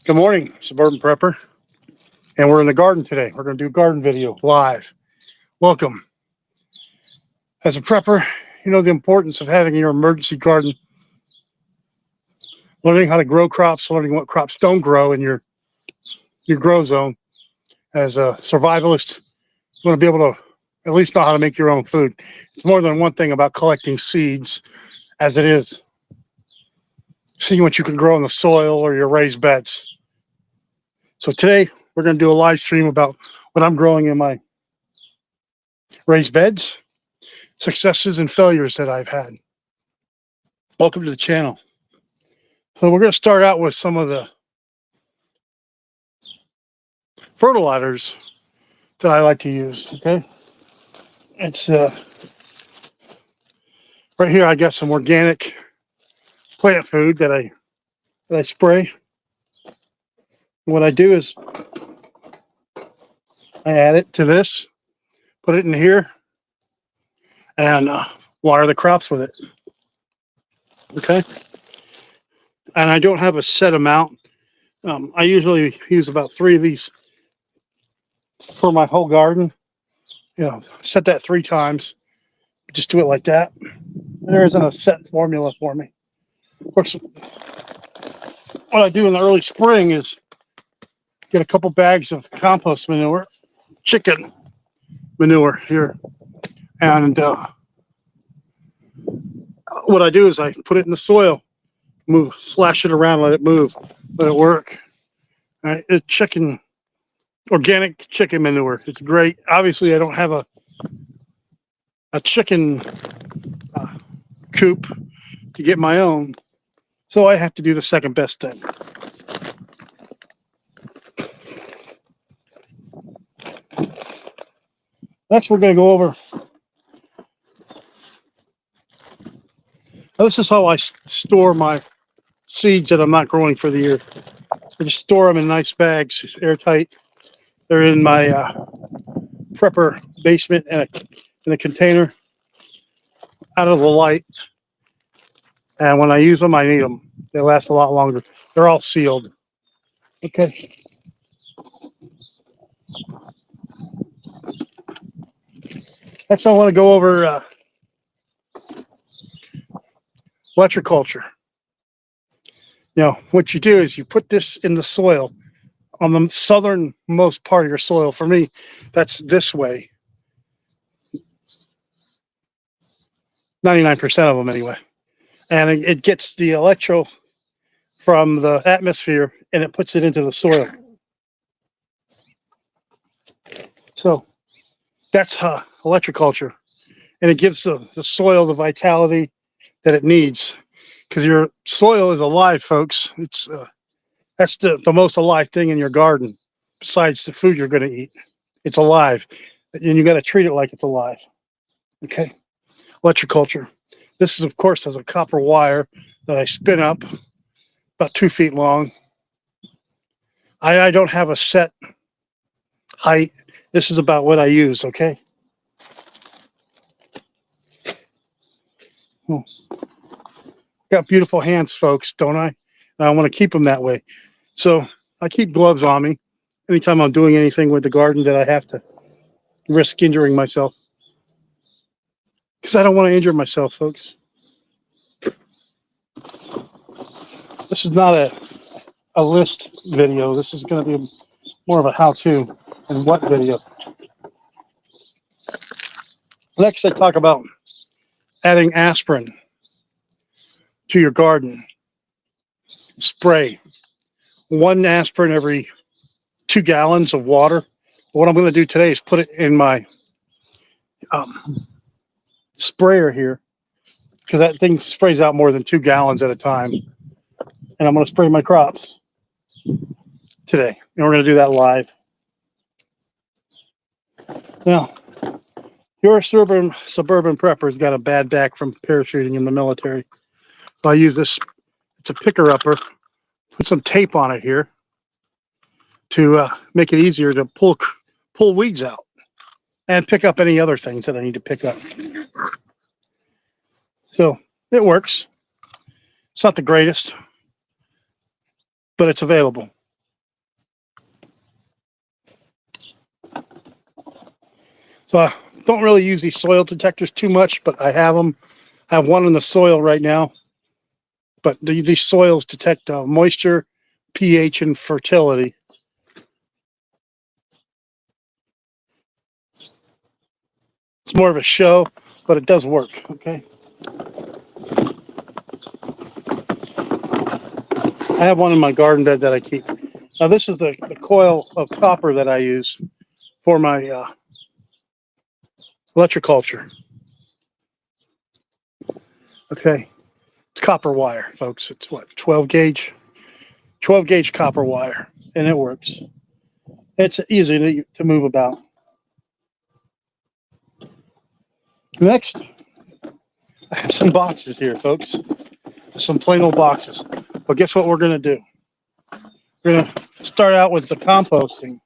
Good morning, Suburban Prepper. And we're in the garden today. We're going to do a garden video live. Welcome. As a prepper, you know the importance of having your emergency garden, learning how to grow crops, learning what crops don't grow in your grow zone. As a survivalist, you want to be able to at least know how to make your own food. It's more than one thing about collecting seeds as it is seeing what you can grow in the soil or your raised beds. So today we're going to do a live stream about what I'm growing in my raised beds, successes and failures that I've had. Welcome to the channel. So we're going to start out with some of the fertilizers that I like to use. Okay, it's right here. I got some organic plant food that I spray. What I do is I add it to this, put it in here, and water the crops with it. Okay, and I don't have a set amount. I usually use about 3 of these for my whole garden. You know, set that 3 times. Just do it like that. There isn't a set formula for me. Of course, what I do in the early spring is get a couple bags of compost manure, chicken manure here, and what I do is I put it in the soil, slash it around, let it move, let it work. All right, it's organic chicken manure. It's great. Obviously, I don't have a chicken coop to get my own, so I have to do the second best thing. Next, we're going to go over. Now, this is how I store my seeds that I'm not growing for the year. I just store them in nice bags, airtight. They're in my prepper basement in a container, out of the light. And when I use them, I need them. They last a lot longer. They're all sealed. Okay. Next, I want to go over electroculture. You know, what you do is you put this in the soil on the southernmost part of your soil. For me, that's this way. 99% of them anyway. And it gets the electro from the atmosphere and it puts it into the soil. So that's electroculture. And it gives the soil the vitality that it needs. Because your soil is alive, folks. It's that's the most alive thing in your garden, besides the food you're going to eat. It's alive, and you got to treat it like it's alive. Okay, electroculture. This is, of course, has a copper wire that I spin up, about 2 feet long. I don't have a set height. This is about what I use. Okay. Got beautiful hands, folks, don't I? And I want to keep them that way. So I keep gloves on me anytime I'm doing anything with the garden that I have to risk injuring myself. Because I don't want to injure myself, folks. This is not a list video. This is going to be more of a how-to and what video. Next, I talk about adding aspirin to your garden. Spray 1 aspirin every 2 gallons of water. What I'm going to do today is put it in my sprayer here, because that thing sprays out more than 2 gallons at a time. And I'm going to spray my crops today. And we're going to do that live. Now, your suburban prepper's got a bad back from parachuting in the military. So I use this. It's a picker-upper. Put some tape on it here to make it easier to pull weeds out and pick up any other things that I need to pick up. So it works. It's not the greatest, but it's available. So I don't really use these soil detectors too much, but I have them. I have one in the soil right now. But these soils detect moisture, pH, and fertility. It's more of a show, but it does work, okay? I have one in my garden bed that I keep. Now this is the coil of copper that I use for my electroculture. Okay, it's copper wire, folks. It's what, 12 gauge? 12 gauge copper wire, and it works. It's easy to move about. Next, I have some boxes here, folks. Some plain old boxes. But guess what we're going to do? We're going to start out with the composting.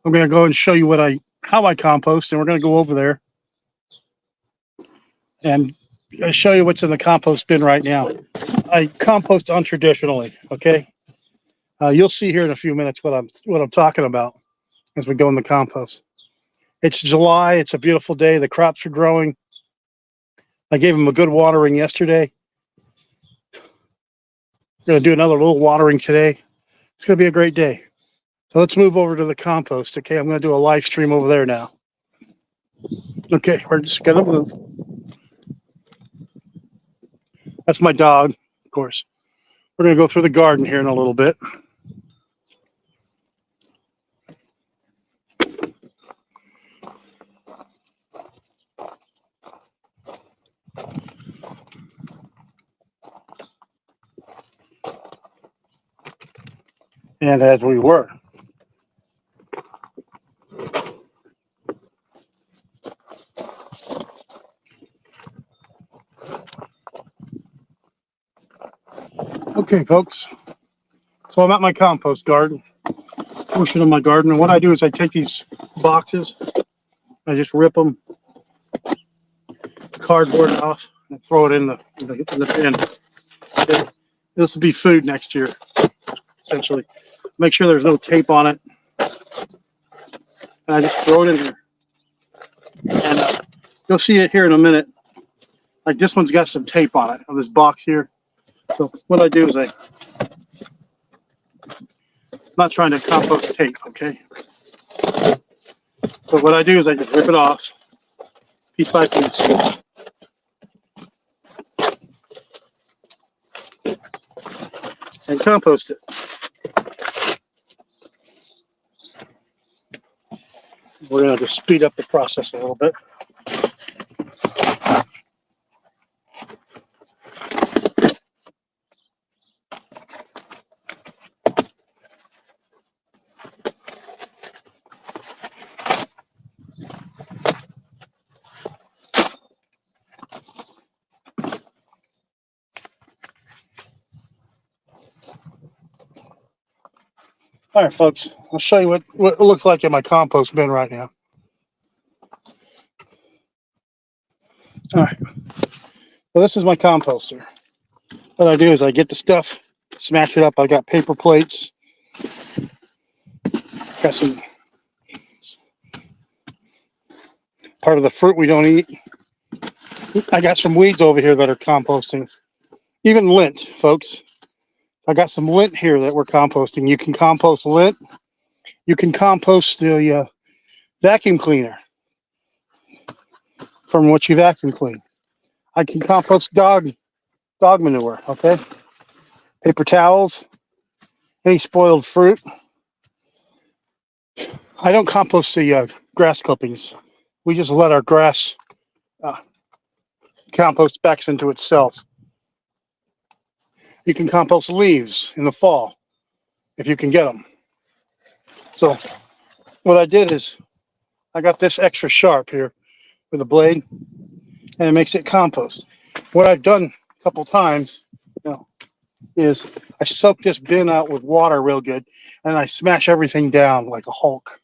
I'm going to go and show you how I compost, and we're going to go over there and show you what's in the compost bin right now. I compost untraditionally, okay? You'll see here in a few minutes what I'm talking about as we go in the compost. It's July. It's a beautiful day. The crops are growing. I gave them a good watering yesterday. We're going to do another little watering today. It's going to be a great day. So let's move over to the compost. Okay, I'm going to do a live stream over there now. Okay, we're just going to move. That's my dog, of course. We're going to go through the garden here in a little bit. And as we were. Okay, folks. So I'm at my compost garden, portion of my garden. And what I do is I take these boxes, I just rip them, cardboard off, and throw it in the bin. Okay. This will be food next year, essentially. Make sure there's no tape on it. And I just throw it in here. And you'll see it here in a minute. Like this one's got some tape on it, on this box here. So what I do is I'm not trying to compost tape, okay? So what I do is I just rip it off, piece by piece. And compost it. We're going to just speed up the process a little bit. All right, folks, I'll show you what it looks like in my compost bin right now. All right, well, this is my composter. What I do is I get the stuff, smash it up. I got paper plates, got some part of the fruit we don't eat. I got some weeds over here that are composting. Even lint, folks. I got some lint here that we're composting. You can compost lint. You can compost the vacuum cleaner from what you vacuum clean. I can compost dog manure, okay? Paper towels, any spoiled fruit. I don't compost the grass clippings. We just let our grass compost back into itself. You can compost leaves in the fall if you can get them. So what I did is I got this extra sharp here with a blade, and it makes it compost. What I've done a couple times, is I soak this bin out with water real good, and I smash everything down like a Hulk.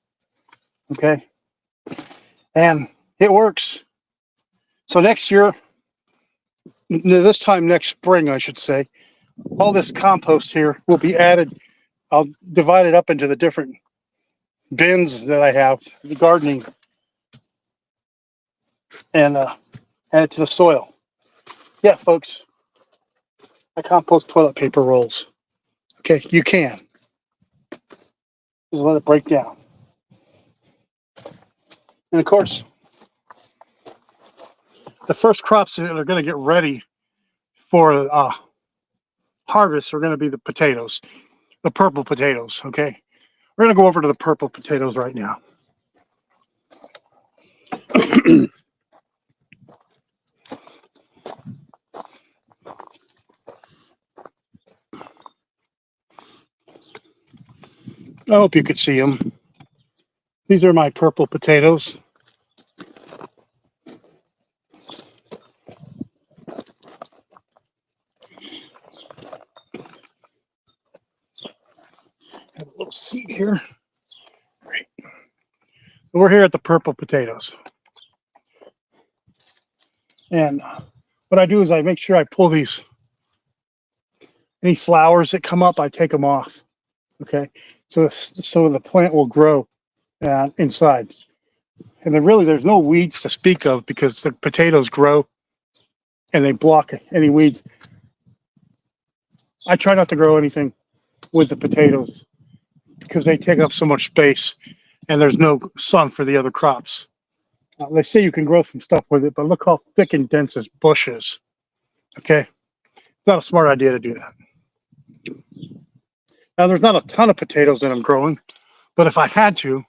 Okay, and it works. So next year, this time next spring, I should say, all this compost here will be added. I'll divide it up into the different bins that I have, the gardening and add it to the soil. Yeah, folks, I compost toilet paper rolls. Okay, you can. Just let it break down. And of course, the first crops that are going to get ready for harvest are going to be the potatoes, the purple potatoes. Okay, we're going to go over to the purple potatoes right now. I hope you could see them. These are my purple potatoes. Have a little seat here. Great. We're here at the purple potatoes. And what I do is I make sure I pull these, any flowers that come up, I take them off. Okay, so the plant will grow inside. And then really there's no weeds to speak of because the potatoes grow and they block any weeds. I try not to grow anything with the potatoes because they take up so much space and there's no sun for the other crops. They say you can grow some stuff with it, but look how thick and dense this bush is. Okay, it's not a smart idea to do that. Now there's not a ton of potatoes that I'm growing, but if I had to,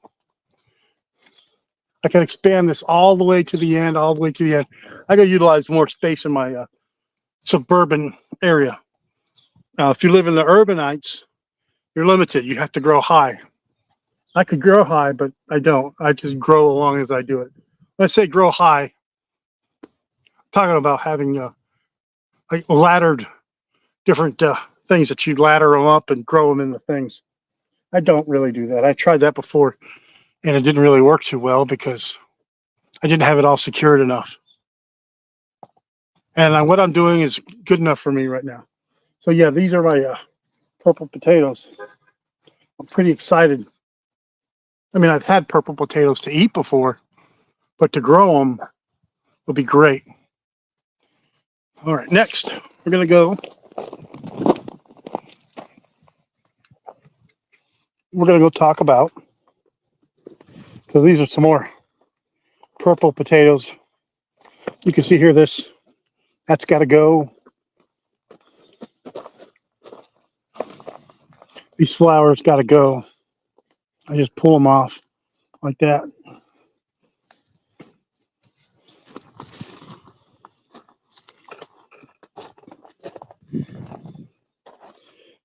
I can expand this all the way to the end, all the way to the end. I got to utilize more space in my suburban area. Now, if you live in the urbanites, you're limited. You have to grow high. I could grow high, but I don't. I just grow along as I do it. When I say grow high, I'm talking about having like laddered different things that you ladder them up and grow them in the things. I don't really do that. I tried that before, and it didn't really work too well because I didn't have it all secured enough. And what I'm doing is good enough for me right now. So yeah, these are my purple potatoes. I'm pretty excited. I mean, I've had purple potatoes to eat before, but to grow them will be great. All right, next we're gonna go. We're gonna go talk about. So these are some more purple potatoes. You can see here that's got to go. These flowers got to go. I just pull them off like that.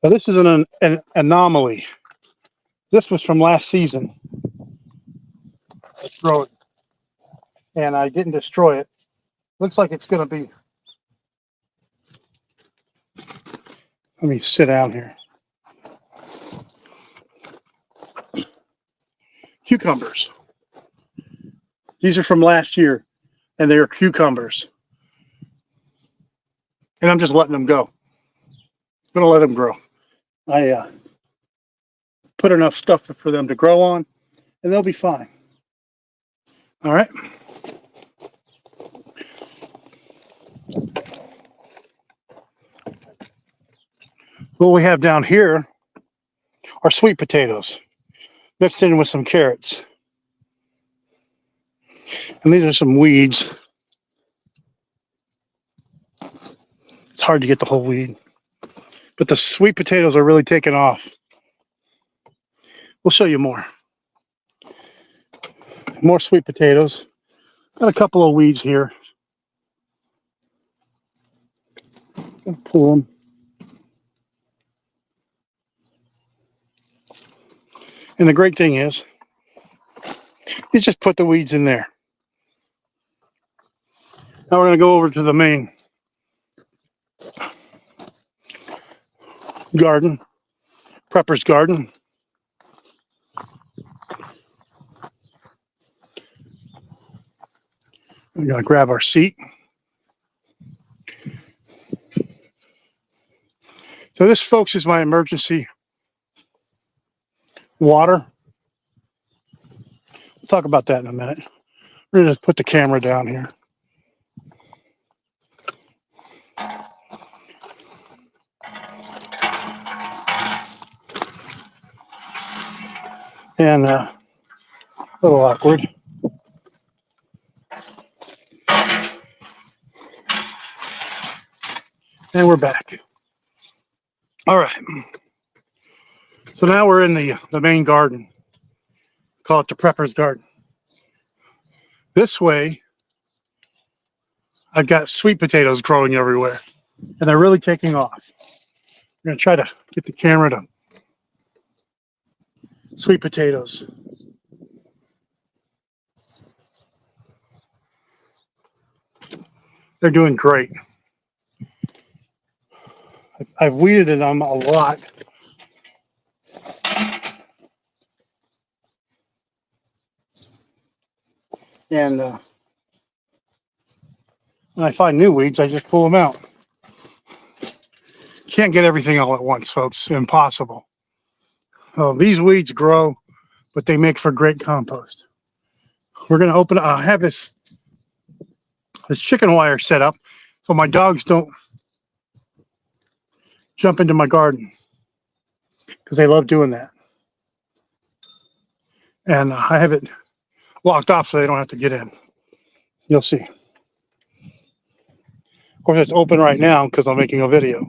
Now this is an anomaly. This was from last season. Let's throw it. And I didn't destroy it. Looks like it's going to be. Let me sit down here. Cucumbers. These are from last year, and they are cucumbers. And I'm just letting them go. I'm going to let them grow. I put enough stuff for them to grow on, and they'll be fine. All right. What we have down here are sweet potatoes mixed in with some carrots. And these are some weeds. It's hard to get the whole weed. But the sweet potatoes are really taking off. We'll show you more. More sweet potatoes. Got a couple of weeds here. Pull them. And the great thing is, you just put the weeds in there. Now we're going to go over to the main garden, Prepper's Garden. We're going to grab our seat. So this, folks, is my emergency water. We'll talk about that in a minute. We're gonna just put the camera down here. And a little awkward. And we're back. All right. So now we're in the main garden. Call it the prepper's garden. This way, I've got sweet potatoes growing everywhere. And they're really taking off. I'm going to try to get the camera to sweet potatoes. They're doing great. I've weeded them a lot. And when I find new weeds, I just pull them out. Can't get everything all at once, folks. Impossible. These weeds grow, but they make for great compost. We're going to open. I have this chicken wire set up so my dogs don't jump into my garden because they love doing that. And I have it locked off so they don't have to get in. You'll see. Of course, it's open right now because I'm making a video.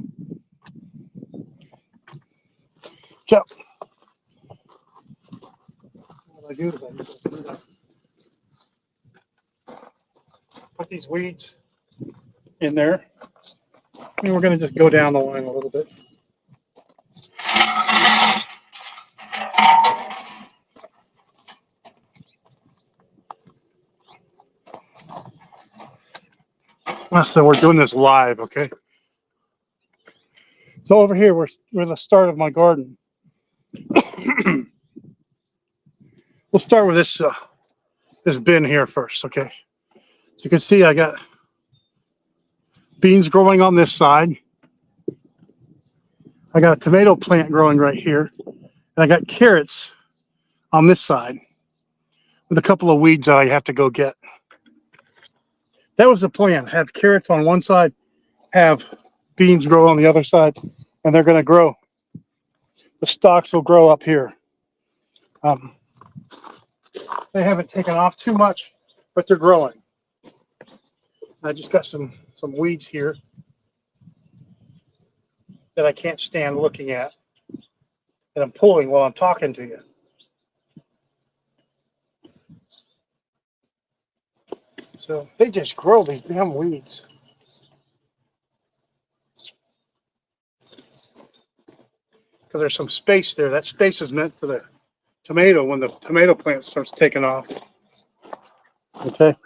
So, what I do is I just put these weeds in there. And we're going to just go down the line a little bit. So we're doing this live, okay? So over here, we're at the start of my garden. We'll start with this bin here first, okay? So you can see I got beans growing on this side. I got a tomato plant growing right here. And I got carrots on this side with a couple of weeds that I have to go get. That was the plan. Have carrots on one side, have beans grow on the other side, and they're going to grow. The stalks will grow up here. They haven't taken off too much, but they're growing. I just got some weeds here that I can't stand looking at, that I'm pulling while I'm talking to you. So they just grow, these damn weeds. Because there's some space there. That space is meant for the tomato when the tomato plant starts taking off. Okay.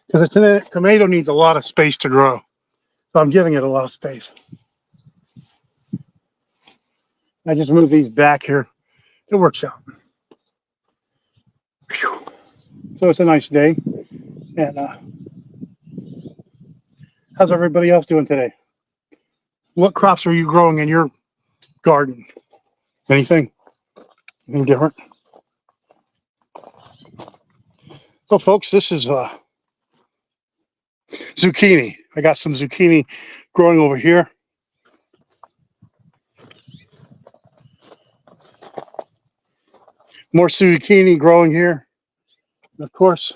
Because the tomato needs a lot of space to grow. So I'm giving it a lot of space. I just move these back here. It works out. Whew. So it's a nice day. And how's everybody else doing today? What crops are you growing in your garden? Anything? Anything different? So folks, this is zucchini. I got some zucchini growing over here. More zucchini growing here. And of course,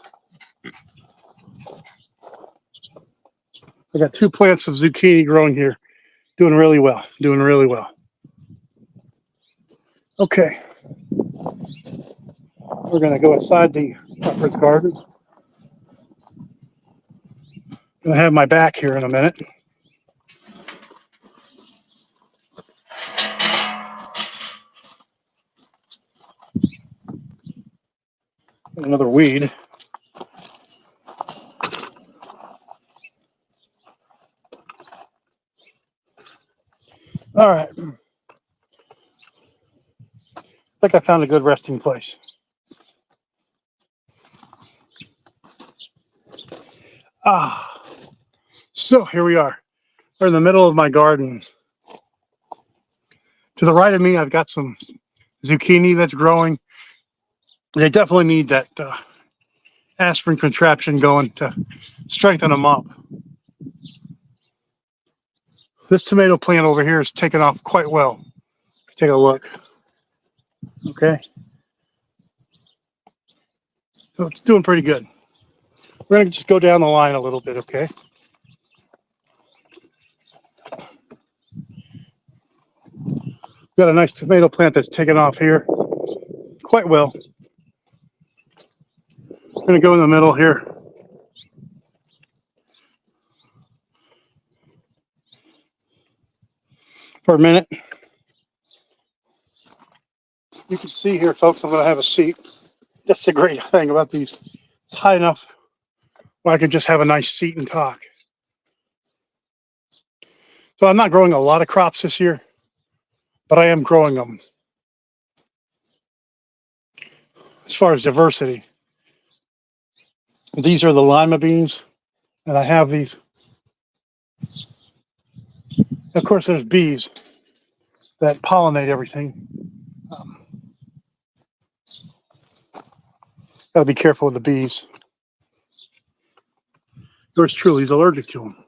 I got 2 plants of zucchini growing here. Doing really well. Doing really well. Okay. We're going to go inside the prepper's garden. Going to have my back here in a minute. Another weed. All right. I think I found a good resting place. So here we are. We're in the middle of my garden. To the right of me, I've got some zucchini that's growing. They definitely need that aspirin contraption going to strengthen them up. This tomato plant over here is taking off quite well. Take a look. Okay. So it's doing pretty good. We're going to just go down the line a little bit, okay? Got a nice tomato plant that's taken off here quite well. I'm going to go in the middle here. For a minute. You can see here, folks, I'm going to have a seat. That's the great thing about these. It's high enough where I can just have a nice seat and talk. So I'm not growing a lot of crops this year, but I am growing them. As far as diversity, these are the Lima beans, and I have these. Of course, there's bees that pollinate everything. Got to be careful with the bees. Yours truly is allergic to them.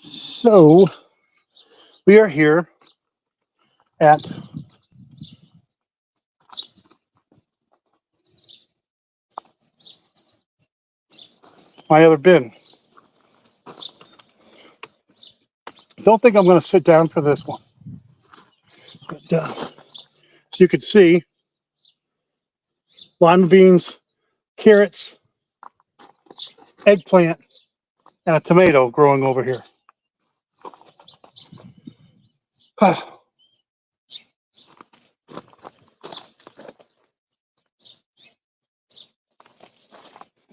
So we are here at my other bin. Don't think I'm going to sit down for this one. But, as you can see, lima beans, carrots, eggplant, and a tomato growing over here.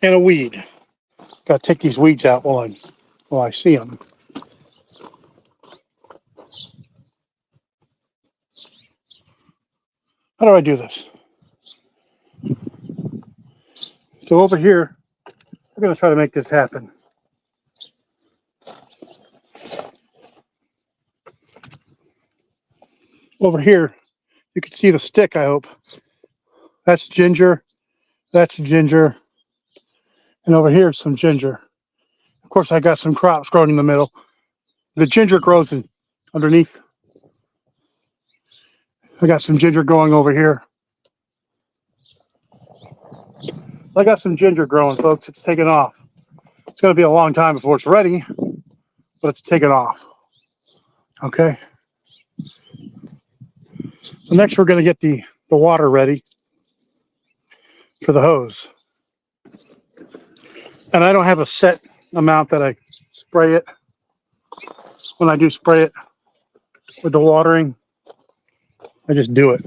And a weed. Got to take these weeds out while I see them. How do I do this? So over here, we're going to try to make this happen. Over here, you can see the stick, I hope. That's ginger. That's ginger. And over here is some ginger. Of course, I got some crops growing in the middle. The ginger grows underneath. I got some ginger growing over here. I got some ginger growing, folks. It's taking off. It's going to be a long time before it's ready, but it's taking off. Okay. So next we're going to get the water ready for the hose. And I don't have a set amount that I spray it. When I do spray it with the watering, I just do it.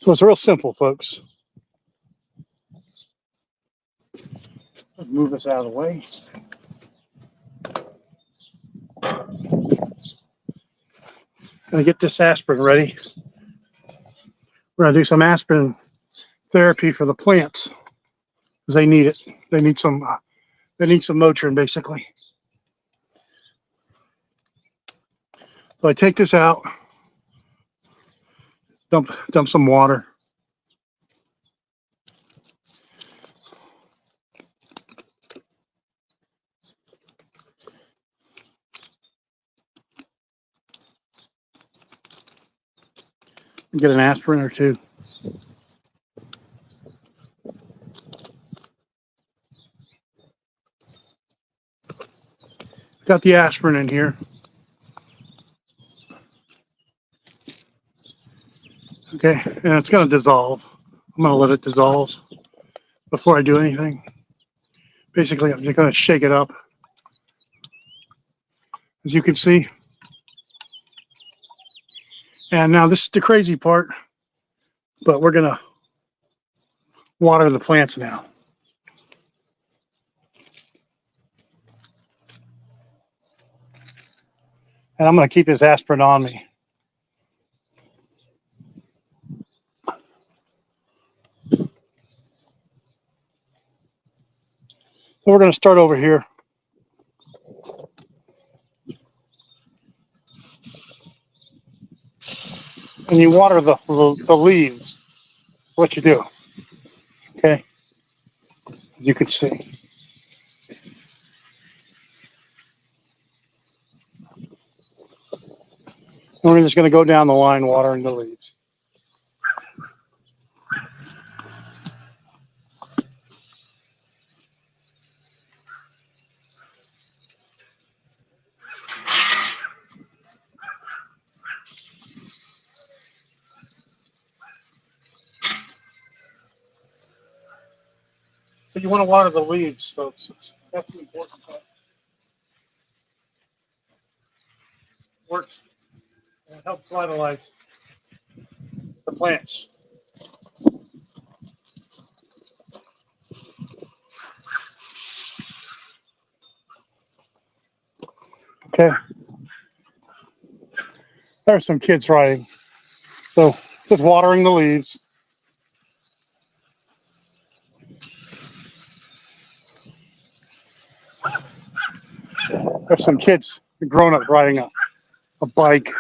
So it's real simple, folks. Let's move this out of the way. Gonna get this aspirin ready. We're gonna do some aspirin therapy for the plants because they need it. They need some Motrin basically. So I take this out, dump some water. Get an aspirin or two. Got the aspirin in here. Okay, and it's going to dissolve. I'm going to let it dissolve before I do anything. Basically, I'm just going to shake it up. As you can see. And now this is the crazy part, but we're going to water the plants now. And I'm going to keep this aspirin on me. So we're going to start over here. And you water the leaves. What you do. Okay. As you can see. And we're just going to go down the line watering the leaves. So you want to water the leaves, folks. That's the important part. Works and it helps vitalize the plants. Okay. There's some kids riding. So just watering the leaves. There's some kids, grown-ups riding a bike.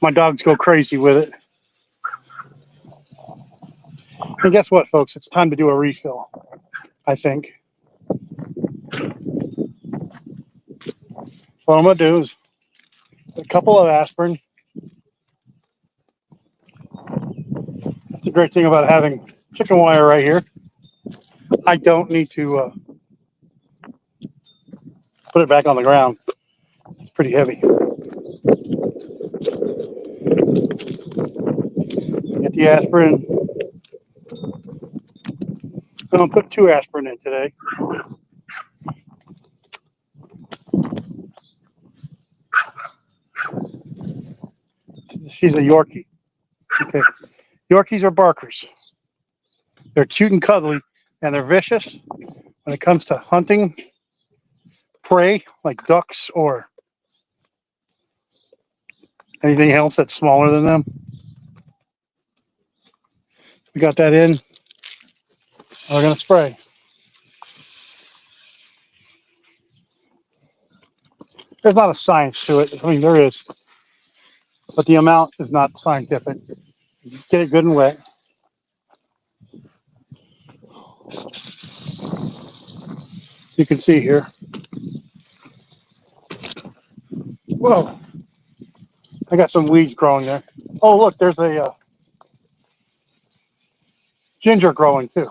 My dogs go crazy with it. And guess what, folks? It's time to do a refill, I think. What I'm going to do is a couple of aspirin. That's the great thing about having chicken wire right here. I don't need to put it back on the ground. It's pretty heavy. Get the aspirin. I'm going to put 2 aspirin in today. She's a Yorkie. Okay. Yorkies are barkers. They're cute and cuddly, and they're vicious when it comes to hunting prey like ducks or anything else that's smaller than them. We got that in. We're going to spray. There's not a science to it. I mean, there is, but the amount is not scientific. Just get it good and wet. You can see here. Whoa. I got some weeds growing there. Oh, look, there's a ginger growing too.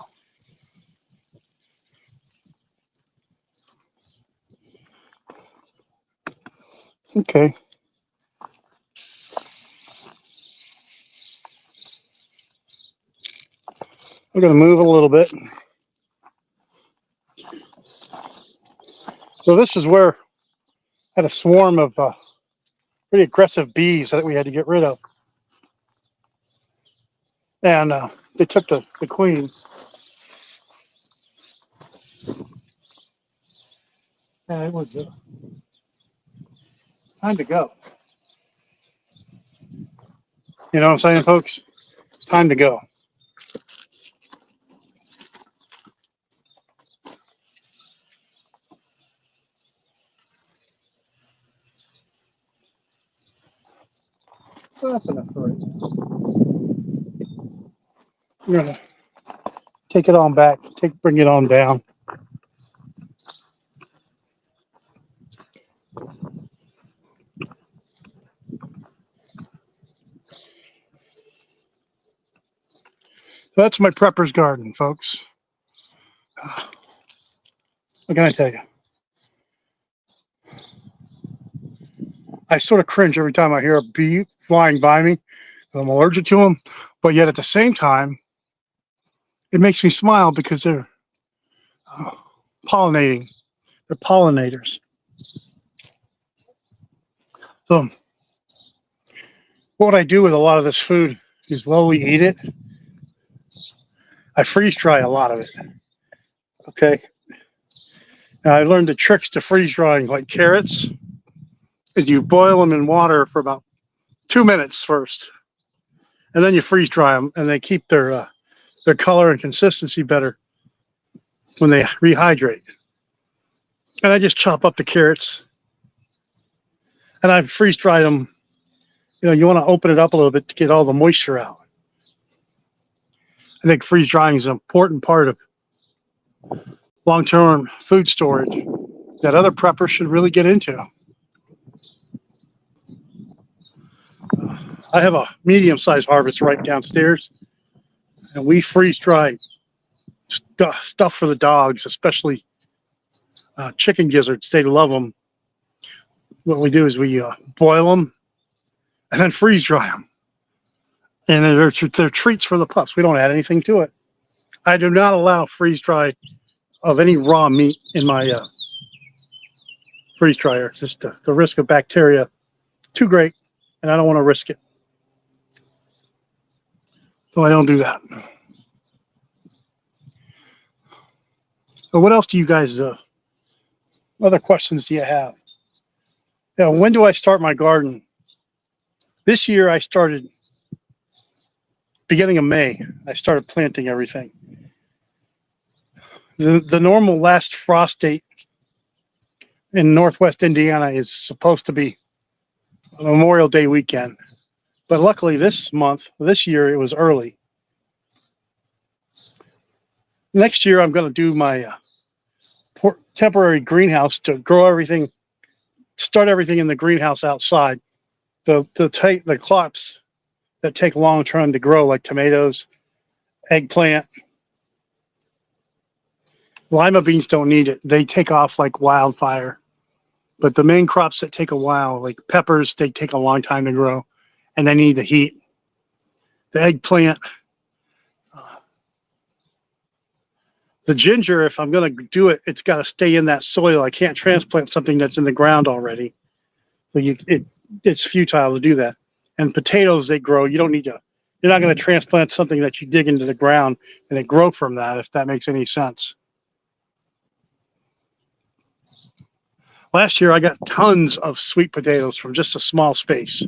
Okay. We're going to move a little bit. So this is where I had a swarm of pretty aggressive bees that we had to get rid of. And they took the queens. And it was time to go. You know what I'm saying, folks? It's time to go. So that's enough for it. We're going to take it on back. Bring it on down. So that's my prepper's garden, folks. What can I tell you? I sort of cringe every time I hear a bee flying by me. I'm allergic to them, but yet at the same time, it makes me smile because they're pollinating. They're pollinators. So what I do with a lot of this food is while we eat it, I freeze dry a lot of it. Okay. Now I learned the tricks to freeze drying, like carrots, is you boil them in water for about 2 minutes first, and then you freeze dry them, and they keep their color and consistency better. when they rehydrate. And I just chop up the carrots and I freeze dry them. You know, you want to open it up a little bit to get all the moisture out. I think freeze drying is an important part of long-term food storage that other preppers should really get into. I have a medium-sized harvest right downstairs, and we freeze dry stuff for the dogs, especially chicken gizzards. They love them. What we do is we boil them and then freeze dry them. And they're treats for the pups. We don't add anything to it. I do not allow freeze dry of any raw meat in my freeze dryer. It's just the risk of bacteria too great, and I don't want to risk it. So I don't do that. So what else do you guys, other questions do you have? Yeah, when do I start my garden? This year I started beginning of May. I started planting everything. The normal last frost date in Northwest Indiana is supposed to be Memorial Day weekend. But luckily this year, it was early. Next year, I'm going to do my temporary greenhouse to grow everything, start everything in the greenhouse outside. The crops that take long term to grow, like tomatoes, eggplant, lima beans don't need it. They take off like wildfire. But the main crops that take a while, like peppers, they take a long time to grow, and they need the heat. The eggplant, the ginger, if I'm going to do it, it's got to stay in that soil. I can't transplant something that's in the ground already. So it's futile to do that. And potatoes, they grow. You don't need to. You're not going to transplant something that you dig into the ground and it grow from that, if that makes any sense. Last year, I got tons of sweet potatoes from just a small space,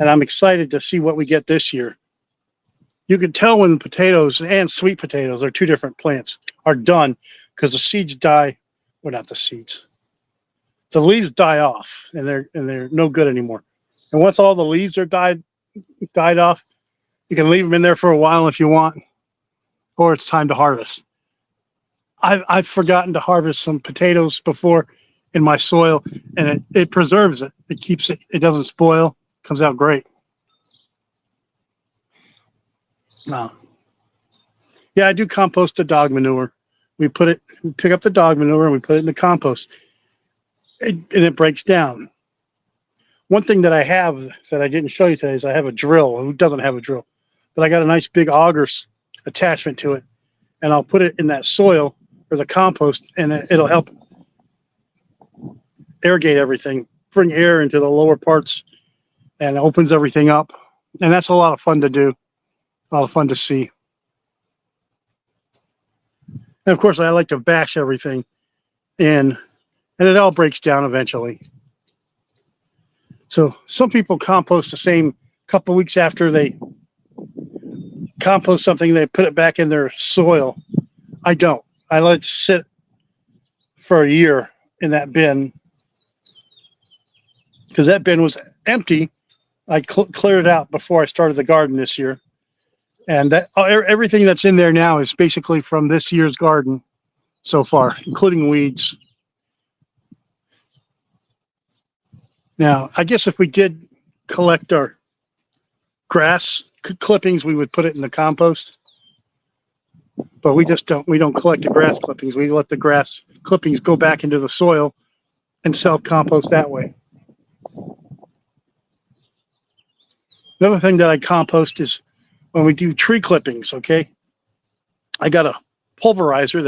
and I'm excited to see what we get this year. You can tell when potatoes and sweet potatoes are two different plants are done because the seeds die, well, not the seeds. The leaves die off, and they're no good anymore. And once all the leaves are died off, you can leave them in there for a while if you want, or it's time to harvest. I've forgotten to harvest some potatoes before in my soil, and it preserves it. It keeps it. It doesn't spoil. Comes out great. Yeah, I do compost the dog manure. We pick up the dog manure and we put it in the compost, and it breaks down. One thing that I have that I didn't show you today is I have a drill. Who doesn't have a drill? But I got a nice big auger attachment to it, and I'll put it in that soil or the compost, and it'll help irrigate everything, bring air into the lower parts, and it opens everything up. And that's a lot of fun to do, a lot of fun to see. And of course, I like to bash everything in, and it all breaks down eventually. So some people compost the same couple weeks after they compost something, they put it back in their soil. I don't. I let it sit for a year in that bin, because that bin was empty. I cleared it out before I started the garden this year. And that everything that's in there now is basically from this year's garden so far, including weeds. Now, I guess if we did collect our grass clippings, we would put it in the compost. But we don't collect the grass clippings. We let the grass clippings go back into the soil and self-compost that way. Another thing that I compost is when we do tree clippings, okay? I got a pulverizer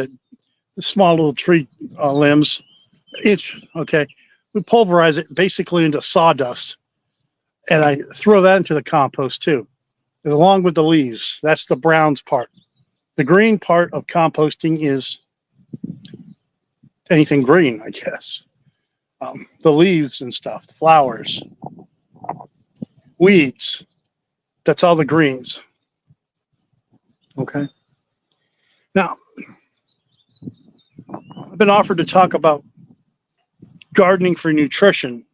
the small little tree limbs, okay? We pulverize it basically into sawdust, and I throw that into the compost too, along with the leaves. That's the browns part. The green part of composting is anything green, I guess. The leaves and stuff, the flowers, weeds, that's all the greens. Okay. Now, been offered to talk about gardening for nutrition.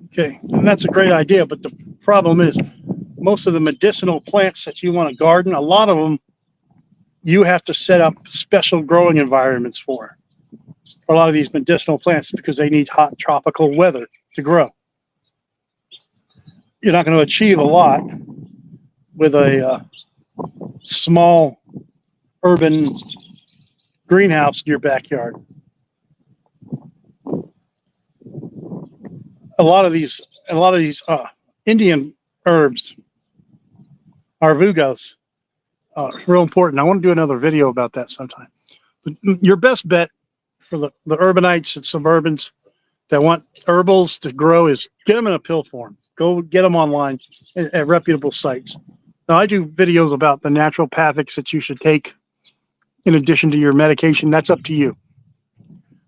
Okay, and that's a great idea, but the problem is most of the medicinal plants that you want to garden, a lot of them you have to set up special growing environments for a lot of these medicinal plants because they need hot tropical weather to grow. You're not going to achieve a lot with a small urban greenhouse in your backyard. A lot of these Indian herbs, arvugos, real important. I want to do another video about that sometime. But your best bet for the urbanites and suburbans that want herbals to grow is get them in a pill form. Go get them online at reputable sites. Now, I do videos about the naturopathics that you should take in addition to your medication. That's up to you.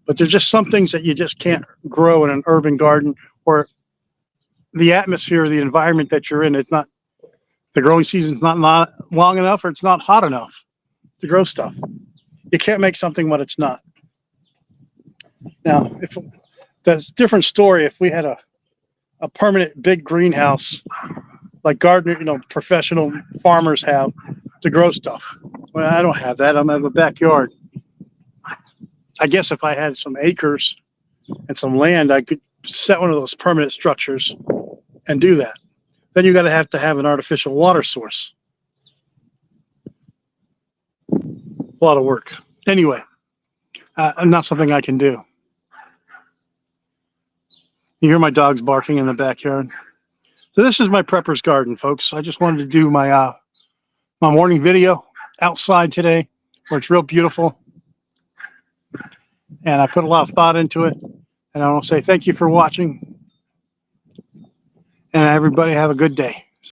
But there's just some things that you just can't grow in an urban garden, or the atmosphere, the environment that you're in. It's not, the growing season's not long enough, or it's not hot enough to grow stuff. You can't make something what it's not. Now, if that's a different story, if we had a permanent big greenhouse like gardener, professional farmers have to grow stuff. Well, I don't have that. I have a backyard. I guess if I had some acres and some land, I could set one of those permanent structures and do that. Then you got to have an artificial water source. A lot of work. Anyway, not something I can do. You hear my dogs barking in the backyard. So this is my prepper's garden, folks. I just wanted to do my my morning video outside today, where it's real beautiful. And I put a lot of thought into it. And I want to say thank you for watching. And everybody have a good day.